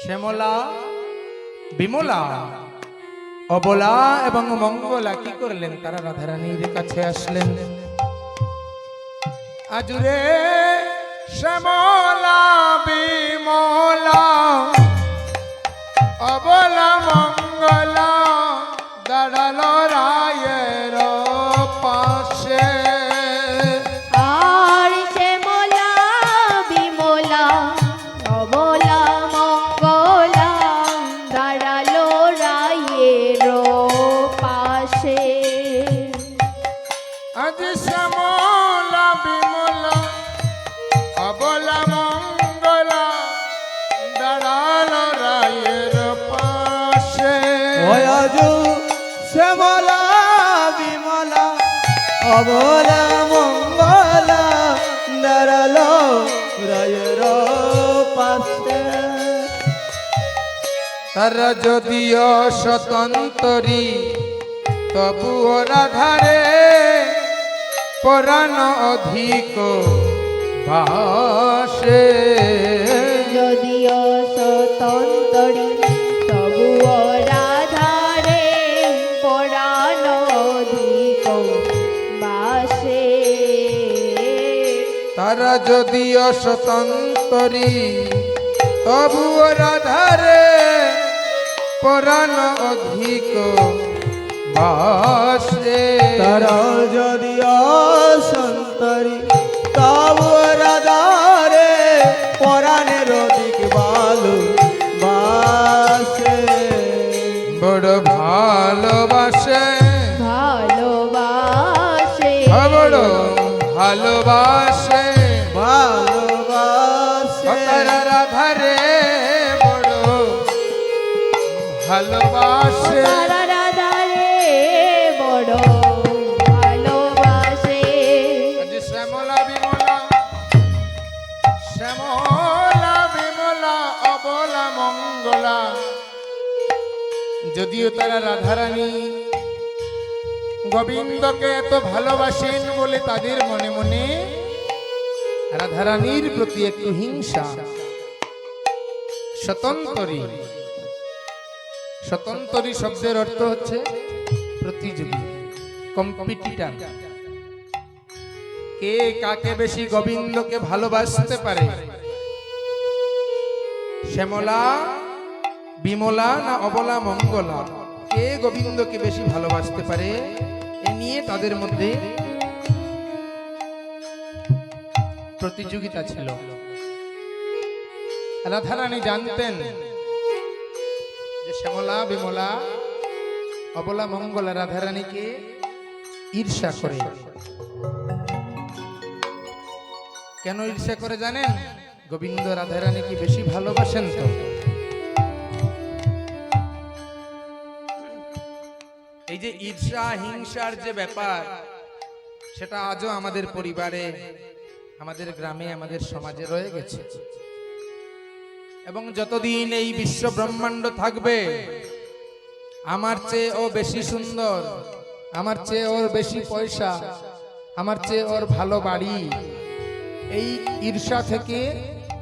শ্যামলা বিমলা অবলা এবং মঙ্গলা কি করলেন? তারা রাধারানীর কাছে আসলেন। আজুরে শ্যামলা বিমলা অবলা মঙ্গলা দাঁড়ালো রায়ের পাশে। আর শ্যামলা বিমলা অবলা মঙ্গলা দাঁড়ালো রায়ের পাশে। আজ শ্যামলা বিমলা অবলা মঙ্গলা দাঁড়ালো রায়ের পাশে। আজ শ্যামলা বিমলা অবলা মঙ্গলা দাঁড়ালো রায়ের পাশে। তারা যদিও স্বতন্ত্রী তবুও রাধারে পরাণ অধিক ভাসে। যদিও স্বতন্ত্রী তবুও রাধারে পরাণ অধিক বাসে। তারা যদিও স্বতন্ত্রী তবুও রাধারে পরাণ অধিক ভাসে। তারা যদি অসন্তরী তবু রাধারে পরাণের অধিক ভালো বাসে। বড় ভালোবাসে ভালোবাসে বড় ভালোবাসে ভালোবাসে। তারা রাধারে বড় ভালোবাসে। তারা রাধারে বড় ভালোবাসে। আজ শ্যামলা বিমলা শ্যামলা বিমলা অবলা মঙ্গলা যদিও তারা রাধারানী গোবিন্দকে এত ভালোবাসেন বলে তাদের মনে মনে রাধারানীর প্রতি একটু হিংসা। স্বতন্ত্রী স্বতন্ত্রী শব্দের অর্থ হচ্ছে প্রতিযোগী, কম্পিটিটর। কে কাকে বেশি গোবিন্দকে ভালোবাসতে পারে? শ্যামলা বিমলা না অবলা মঙ্গলা, কে গোবিন্দকে বেশি ভালোবাসতে পারে? এ নিয়ে তাদের মধ্যে প্রতিযোগিতা ছিল। রাধারানী জানতেন যে শ্যামলা বিমলা অবলা মঙ্গলা রাধারানীকে ঈর্ষা করে। কেন ঈর্ষা করে জানেন? গোবিন্দ রাধারানীকে বেশি ভালোবাসেন তো। এই যে ঈর্ষা হিংসার যে ব্যাপার, সেটা আজও আমাদের পরিবারে, আমাদের গ্রামে, আমাদের সমাজে রয়ে গেছে। এবং যতদিন এই বিশ্ব ব্রহ্মাণ্ড থাকবে, আমার চেয়ে ও বেশি সুন্দর, আমার চেয়ে ওর বেশি পয়সা, আমার চেয়ে ওর ভালো বাড়ি, এই ঈর্ষা থেকে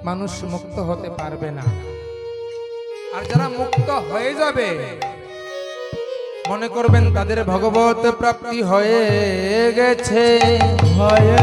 মানুষ মুক্ত হতে পারবে না। আর যারা মুক্ত হয়ে যাবে, মনে করবেন তাদের ভগবত প্রাপ্তি হয়ে গেছে। হয়ে